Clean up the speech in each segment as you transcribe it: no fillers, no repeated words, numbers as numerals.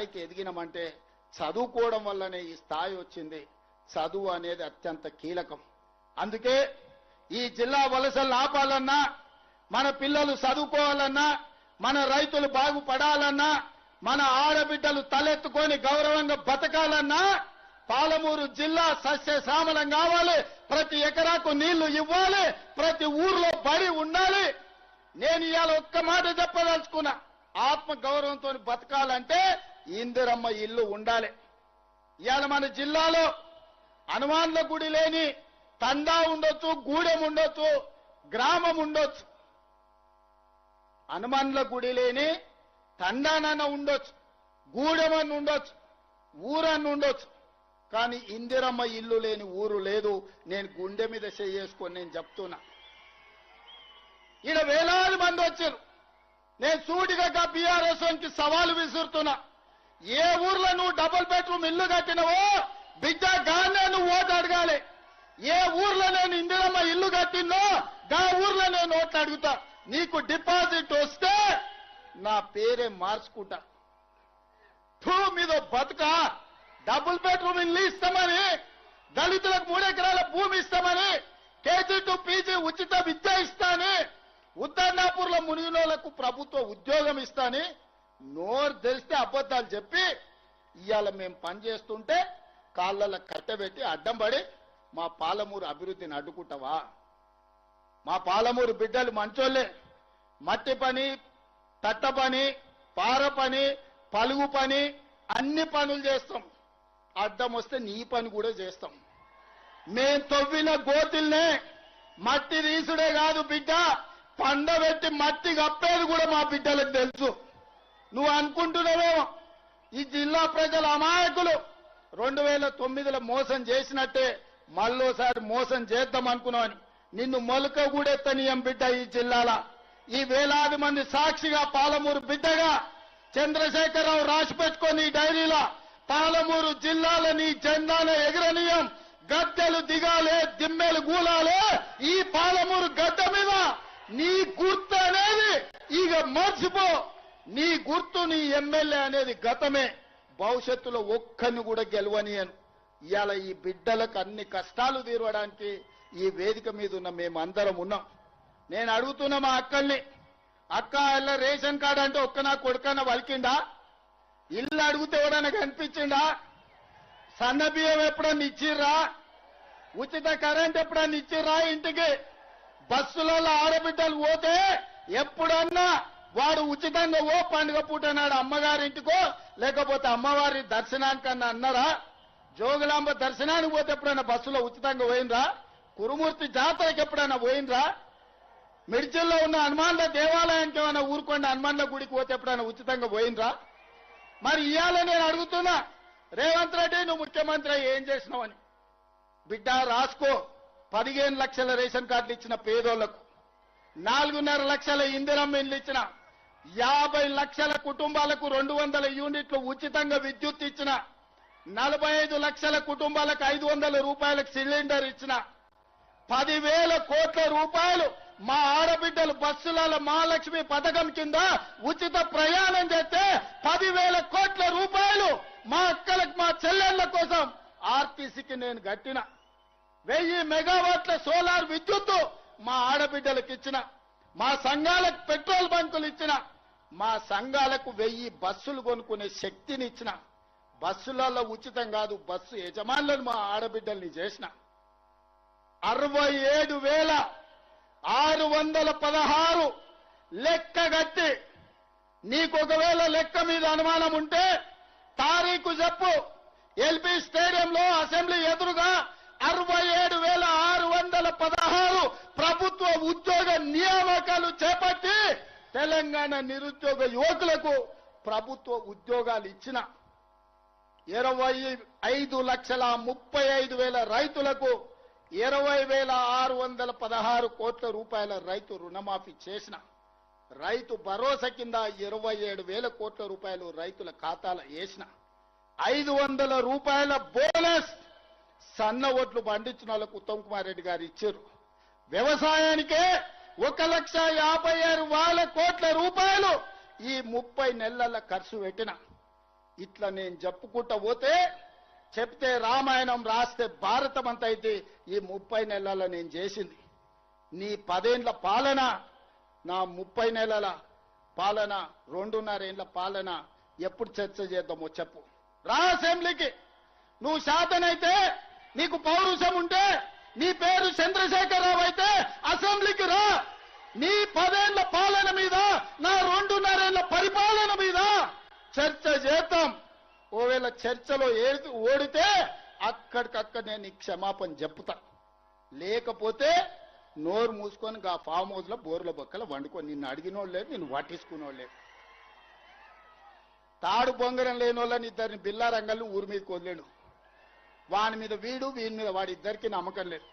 స్థాయికి ఎదిగినామంటే చదువుకోవడం వల్లనే ఈ స్థాయి వచ్చింది. చదువు అనేది అత్యంత కీలకం. అందుకే ఈ జిల్లా వలసలు ఆపాలన్నా, మన పిల్లలు చదువుకోవాలన్నా, మన రైతులు బాగుపడాలన్నా, మన ఆడబిడ్డలు తలెత్తుకొని గౌరవంగా బతకాలన్నా పాలమూరు జిల్లా సస్యశ్యామలం కావాలి. ప్రతి ఎకరాకు నీళ్లు ఇవ్వాలి. ప్రతి ఊర్లో బడి ఉండాలి. నేను ఇవాళ ఒక్క మాట చెప్పదలుచుకున్నా. ఆత్మ గౌరవంతో బతకాలంటే ఇందిరమ్మ ఇల్లు ఉండాలి. ఇవాళ మన జిల్లాలో హనుమాన్ల గుడి లేని తండా ఉండొచ్చు, గూడెం ఉండొచ్చు, గ్రామం ఉండొచ్చు. హనుమాన్ల గుడి లేని తండానన్న ఉండొచ్చు, గూడెమన్న ఉండొచ్చు, ఊరన్న ఉండొచ్చు. కానీ ఇందిరమ్మ ఇల్లు లేని ఊరు లేదు. నేను గుండె మీద చేసుకొని నేను చెప్తున్నా. ఈడ వేలాది మంది వచ్చారు. నేను సూటిగా బీఆర్ఎస్ కి సవాలు విసురుతున్నా. ఏ ఊర్లో నువ్వు డబుల్ బెడ్రూమ్ ఇల్లు కట్టినవో బిడ్డ గానే నువ్వు ఓటు అడగాలి. ఏ ఊర్లో నేను ఇందిరమ్మ ఇల్లు కట్టినో గా ఊర్లో నేను ఓట్లు అడుగుతా. నీకు డిపాజిట్ వస్తే నా పేరే మార్చుకుంటా. మీద బతుక డబుల్ బెడ్రూమ్ ఇల్లు ఇస్తామని, దళితులకు 3 ఎకరాల భూమి ఇస్తామని, కేజీ టు పీజీ ఉచిత విద్య ఇస్తాని, ఉత్తర్నాపూర్ లో మునిగినోళ్లకు ప్రభుత్వ ఉద్యోగం ఇస్తాని నోరు తెలిస్తే అబద్ధాలు చెప్పి ఇవాళ మేము పనిచేస్తుంటే కాళ్ళ కట్టబెట్టి అడ్డం పడి మా పాలమూరు అభివృద్ధిని అడ్డుకుంటావా? మా పాలమూరు బిడ్డలు మంచోళ్లే. మట్టి పని, తట్ట పని, పార పని, పలుగు పని అన్ని పనులు చేస్తాం. అడ్డం వస్తే నీ పని కూడా చేస్తాం. మేం తవ్విన గోతుల్నే మట్టి తీసుడే కాదు బిడ్డ, పండబెట్టి మట్టి కప్పేది కూడా మా బిడ్డలకు తెలుసు. నువ్వు అనుకుంటున్నావేమో ఈ జిల్లా ప్రజల అమాయకులు 2009లో మోసం చేసినట్టే మళ్ళోసారి మోసం చేద్దాం అనుకున్నావని. నిన్ను మొలక కూడెత్తనీయం బిడ్డ. ఈ జిల్లాల ఈ వేలాది మంది సాక్షిగా పాలమూరు బిడ్డగా చంద్రశేఖరరావు రాసి పెట్టుకొని ఈ డైరీలో పాలమూరు జిల్లాల నీ జెండాను ఎగరనీయం. గద్దెలు దిగాలే, దిమ్మెలు గూలాలే. ఈ పాలమూరు గడ్డ మీద నీ గుర్తు అనేది ఇక మర్చిపో. నీ గుర్తు, నీ ఎమ్మెల్యే అనేది గతమే. భవిష్యత్తులో ఒక్కరిని కూడా గెలవనియను. ఇవాళ ఈ బిడ్డలకు అన్ని కష్టాలు తీరవడానికి ఈ వేదిక మీద ఉన్న మేమందరం ఉన్నాం. నేను అడుగుతున్నా మా అక్కల్ని, అక్క ఇళ్ళ రేషన్ కార్డు అంటే ఒక్క నా కొడుకన్నా వలికిండా? ఇల్లు అడిగితే ఎవడన్నా కనిపించిండా? సన్న బియ్యం ఎప్పుడన్నా ఇచ్చిర్రా? ఉచిత కరెంట్ ఎప్పుడన్నా ఇచ్చిర్రా? ఇంటికి బస్సులలో ఆడబిడ్డలు పోతే ఎప్పుడన్నా వాడు ఉచితంగా ఓ పండుగ పూట నాడు అమ్మగారింటికో లేకపోతే అమ్మవారి దర్శనానికన్నా అన్నారా? జోగులాంబ దర్శనానికి పోతే ఎప్పుడైనా బస్సులో ఉచితంగా పోయినరా? కురుమూర్తి జాతరకి ఎప్పుడైనా పోయినరా? మిర్చిల్లో ఉన్న హనుమాన్ల దేవాలయానికి ఏమైనా ఊరుకోండి హనుమాన్ల గుడికి పోతే ఎప్పుడైనా ఉచితంగా పోయినరా? మరి ఇవాళ నేను అడుగుతున్నా, రేవంత్ రెడ్డి నువ్వు ముఖ్యమంత్రి ఏం చేసినావని. బిడ్డ రాసుకో. 15 లక్షల రేషన్ కార్డులు ఇచ్చిన పేదోళ్లకు, 4.5 లక్షల ఇందిరమ్మ ఇల్లు ఇచ్చిన, 50 లక్షల కుటుంబాలకు 200 యూనిట్లు ఉచితంగా విద్యుత్ ఇచ్చిన, 45 లక్షల కుటుంబాలకు 500 రూపాయలకు సిలిండర్ ఇచ్చిన, 10,000 కోట్ల రూపాయలు మా ఆడబిడ్డలు బస్సులలో మహాలక్ష్మి పథకం కింద ఉచిత ప్రయాణం చేస్తే 10,000 కోట్ల రూపాయలు మా అక్కలకు, మా చెల్లెళ్ల కోసం ఆర్టీసీకి నేను కట్టిన, 1000 మెగావాట్ల సోలార్ విద్యుత్తు మా ఆడబిడ్డలకు ఇచ్చిన, మా సంఘాలకు పెట్రోల్ బంకులు ఇచ్చిన, మా సంఘాలకు 1000 బస్సులు కొనుక్కునే శక్తిని ఇచ్చిన, బస్సులలో ఉచితం కాదు బస్సు యజమానులను మా ఆడబిడ్డల్ని చేసిన, 67,616 లెక్క కట్టి, నీకు ఒకవేళ లెక్క మీద అనుమానం ఉంటే తారీఖు చెప్పు. ఎల్బీ స్టేడియంలో అసెంబ్లీ ఎదురుగా 67,616 ప్రభుత్వ ఉద్యోగ నియామకాలు చేపట్టి తెలంగాణ నిరుద్యోగ యువకులకు ప్రభుత్వ ఉద్యోగాలు ఇచ్చిన, 25,35,000 రైతులకు 20,616 కోట్ల రూపాయల రైతు రుణమాఫీ చేసిన, రైతు భరోసా కింద 27,000 కోట్ల రూపాయలు రైతుల ఖాతాలో వేసిన, 500 రూపాయల బోనస్ సన్న ఓట్లు పండించిన వాళ్ళకు ఉత్తమ్ కుమార్ రెడ్డి గారు ఇచ్చారు. వ్యవసాయానికే 1,56,000 కోట్ల రూపాయలు ఈ 30 నెలల ఖర్చు పెట్టిన, ఇట్లా నేను చెప్పుకుంటా పోతే చెప్తే రామాయణం రాస్తే భారతం అంత అయితే ఈ 30 నెలల నేను చేసింది. నీ 10 ఏళ్ల పాలన, నా 30 నెలల పాలన, 2.5 ఏళ్ల పాలన ఎప్పుడు చర్చ చేద్దామో చెప్పు. రా అసెంబ్లీకి. నువ్వు శాతనైతే, నీకు పౌరుషం ఉంటే, నీ పేరు చంద్రశేఖరరావు అయితే అసెంబ్లీకి రా. నీ 10 ఏళ్ల పాలన మీద, నా 2.5 ఏళ్ల పరిపాలన మీద చర్చ చేద్దాం. ఓవేళ చర్చలో ఓడితే అక్కడికక్కడ నేను క్షమాపణ చెప్తా. లేకపోతే నోరు మూసుకొని గా ఫామ్ హౌస్ లో బోర్ల బొక్కల వండుకొని నిన్ను అడిగినోళ్ళు లేదు, నిన్ను పట్టించుకునేవాళ్ళు లేదు. తాడు బొంగరం లేని వాళ్ళని ఇద్దరిని బిల్లా రంగల్ని ఊరి మీదకి వదిలేడు. వాని మీద వీడు, వీని మీద వాడి, ఇద్దరికి నమ్మకం లేదు.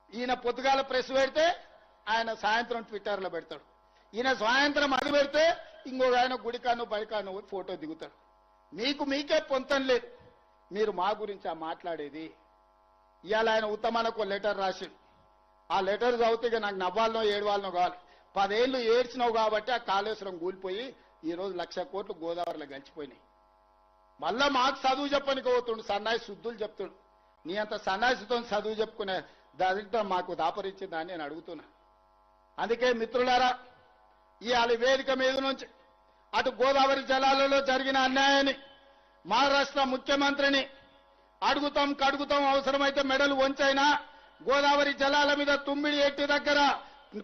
ఈయన పొద్దుగాల ప్రెస్ పెడితే ఆయన సాయంత్రం ట్విట్టర్లో పెడతాడు. ఈయన సాయంత్రం అది పెడితే ఇంకొక ఆయన గుడికాను బడికాను ఫోటో దిగుతాడు. మీకే పొంతం లేదు. మీరు మా గురించి ఆ మాట్లాడేది. ఇవాళ ఆయన ఉత్తమానికి లెటర్ రాసిండు. ఆ లెటర్ చదివితే నాకు నవ్వాలనో ఏడవాలనో కావాలి. 10 ఏళ్ళు ఏడ్చినావు కాబట్టి ఆ కాళేశ్వరం కూలిపోయి ఈరోజు 1,00,000 కోట్లు గోదావరిలో గడిచిపోయినాయి. మళ్ళా మాకు చదువు చెప్పనికి పోతుండు, సన్నాయి శుద్ధులు చెప్తుండు. నీ అంత సన్నాసితో చదువు చెప్పుకునే దాంట్లో మాకు దాపరించిందని నేను అడుగుతున్నా. అందుకే మిత్రులారా, ఇవాళ వేదిక మీద నుంచి అటు గోదావరి జలాలలో జరిగిన అన్యాయాన్ని మహారాష్ట్ర ముఖ్యమంత్రిని అడుగుతాం, కడుగుతాం, అవసరమైతే మెడలు వంచైనా గోదావరి జలాల మీద తుమ్మిడి ఎట్టి దగ్గర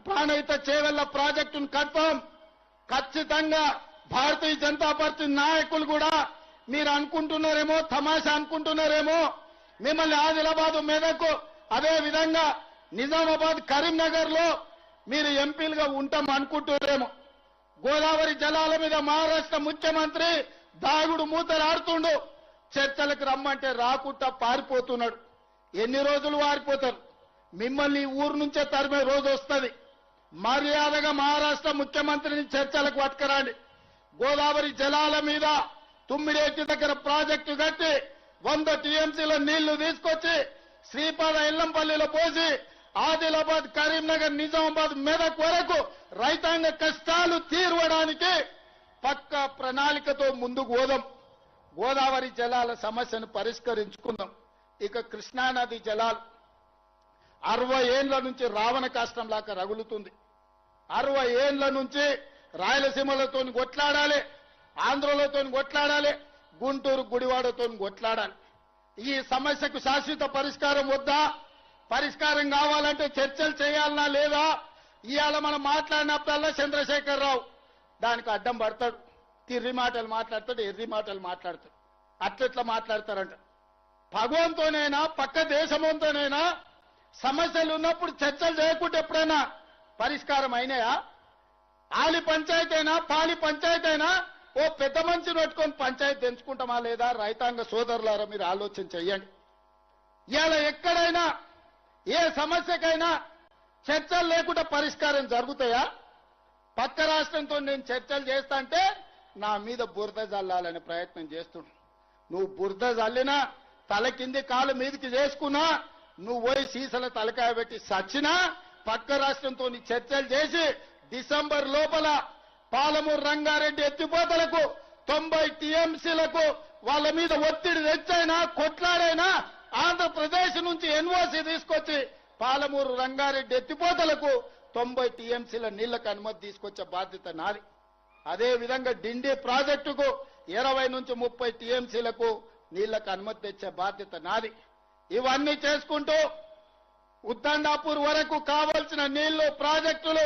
ప్రాణహిత చేవెళ్ల ప్రాజెక్టును కడతాం. ఖచ్చితంగా భారతీయ జనతా పార్టీ నాయకులు కూడా మీరు అనుకుంటున్నారేమో, తమాషా అనుకుంటున్నారేమో, మిమ్మల్ని ఆదిలాబాద్, మెదక్, అదే విధంగా నిజామాబాద్, కరీంనగర్ లో మీరు ఎంపీలుగా ఉంటాం అనుకుంటున్నారేమో. గోదావరి జలాల మీద మహారాష్ట్ర ముఖ్యమంత్రి దాగుడు మూతలు ఆడుతుండు. చర్చలకు రమ్మంటే రాకుండా పారిపోతున్నాడు. ఎన్ని రోజులు వారిపోతారు? మిమ్మల్ని ఊరు నుంచే తరిమే రోజు వస్తుంది. మర్యాదగా మహారాష్ట్ర ముఖ్యమంత్రిని చర్చలకు పట్టుకురండి. గోదావరి జలాల మీద తుమ్మిడేటి దగ్గర ప్రాజెక్టు కట్టి 100 టీఎంసీల నీళ్లు తీసుకొచ్చి శ్రీపాద ఎల్లంపల్లిలో పోసి ఆదిలాబాద్, కరీంనగర్, నిజామాబాద్, మెదక్ వరకు రైతాంగ కష్టాలు తీర్వడానికి పక్క ప్రణాళికతో ముందుకు పోదాం. గోదావరి జలాల సమస్యను పరిష్కరించుకుందాం. ఇక కృష్ణానది జలాలు 60 ఏళ్ల నుంచి రావణ కాష్టం లాగా రగులుతుంది. 60 ఏళ్ల నుంచి రాయలసీమలతో కొట్లాడాలి, ఆంధ్రలతో కొట్లాడాలి, గుంటూరు గుడివాడతో కొట్లాడాలి. ఈ సమస్యకు శాశ్వత పరిష్కారం వద్దా? పరిష్కారం కావాలంటే చర్చలు చేయాలనా లేదా? ఇవాళ మనం మాట్లాడినప్పుడల్లా చంద్రశేఖరరావు దానికి అడ్డం పడతాడు. తిర్రి మాటలు మాట్లాడతాడు, ఎర్రి మాటలు మాట్లాడతాడు. అట్లెట్లా మాట్లాడతారంట. భగవంతోనైనా పక్క దేశంతోనైనా సమస్యలు ఉన్నప్పుడు చర్చలు చేయకుంటే ఎప్పుడైనా పరిష్కారం అయినాయా? ఆలి పంచాయతీ అయినా, పాలి పంచాయతీ అయినా ఓ పెద్ద మనిషిని పెట్టుకొని పంచాయతీ తెంచుకుంటామా లేదా? రైతాంగ సోదరులారా మీరు ఆలోచన చెయ్యండి. ఇవాళ ఎక్కడైనా ఏ సమస్యకైనా చర్చలు లేకుండా పరిష్కారం జరుగుతాయా? పక్క రాష్ట్రంతో నేను చర్చలు చేస్తా అంటే నా మీద బురద జల్లాలనే ప్రయత్నం చేస్తున్నాడు. నువ్వు బురద జల్లినా, తల కింది కాలు మీదకి చేసుకున్నా, నువ్వు పోయి సీసల తలకాయ పెట్టి సచ్చినా, పక్క రాష్ట్రంతో చర్చలు చేసి డిసెంబర్ లోపల పాలమూరు రంగారెడ్డి ఎత్తిపోతలకు 90 టీఎంసీలకు వాళ్ళ మీద ఒత్తిడి తెచ్చైనా, కొట్లాడైనా ఆంధ్రప్రదేశ్ నుంచి ఎన్ఓసీ తీసుకొచ్చి పాలమూరు రంగారెడ్డి ఎత్తిపోతలకు 90 టీఎంసీల నీళ్లకు అనుమతి తీసుకొచ్చే బాధ్యత నాది. అదే విధంగా డిండి ప్రాజెక్టుకు 20 నుంచి 30 టీఎంసీలకు నీళ్లకు అనుమతి తెచ్చే బాధ్యత నాది. ఇవన్నీ చేసుకుంటూ ఉద్దండాపూర్ వరకు కావాల్సిన నీళ్లు, ప్రాజెక్టులు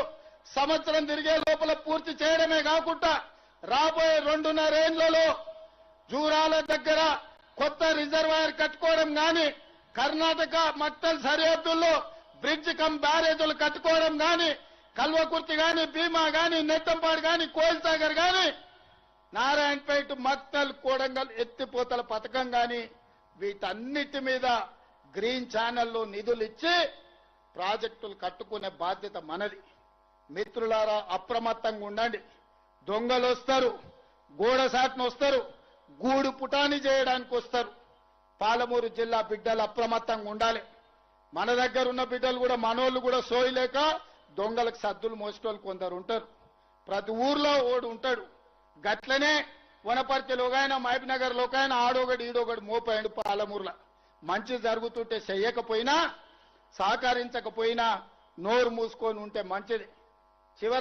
సంవత్సరం తిరిగే లోపల పూర్తి చేయడమే కాకుండా రాబోయే 2.5 ఏళ్లలో జూరాల దగ్గర కొత్త రిజర్వాయర్ కట్టుకోవడం గాని, కర్ణాటక మక్తల్ సరిహద్దుల్లో బ్రిడ్జ్ కమ్ బ్యారేజీలు కట్టుకోవడం గాని, కల్వకుర్తి గాని, భీమా గాని, నెట్టంపాడు గాని, కోయిల్సాగర్ గాని, నారాయణపేట, మక్తల్, కోడంగల్ ఎత్తిపోతల పథకం గాని, వీటన్నిటి మీద గ్రీన్ ఛానల్లో నిధులు ఇచ్చి ప్రాజెక్టులు కట్టుకునే బాధ్యత మనది. మిత్రులారా, అప్రమత్తంగా ఉండండి. దొంగలు వస్తారు, గోడసాట్ను వస్తారు, గూడు పుటాని చేయడానికి వస్తారు. పాలమూరు జిల్లా బిడ్డలు అప్రమత్తంగా ఉండాలి. మన దగ్గర ఉన్న బిడ్డలు కూడా, మనోళ్ళు కూడా సోయలేక దొంగలకు సద్దులు మోసేటోళ్ళు కొందరు ఉంటారు. ప్రతి ఊర్లో ఓడు ఉంటాడు. గట్లనే వనపర్తిలో ఆయన మహబూబ్ నగర్లో ఆయన ఆడొకటి ఈడొకటి మోపాడు పాలమూరుల మంచి జరుగుతుంటే చెయ్యకపోయినా సహకరించకపోయినా నోరు మూసుకొని ఉంటే మంచిది. చివరగా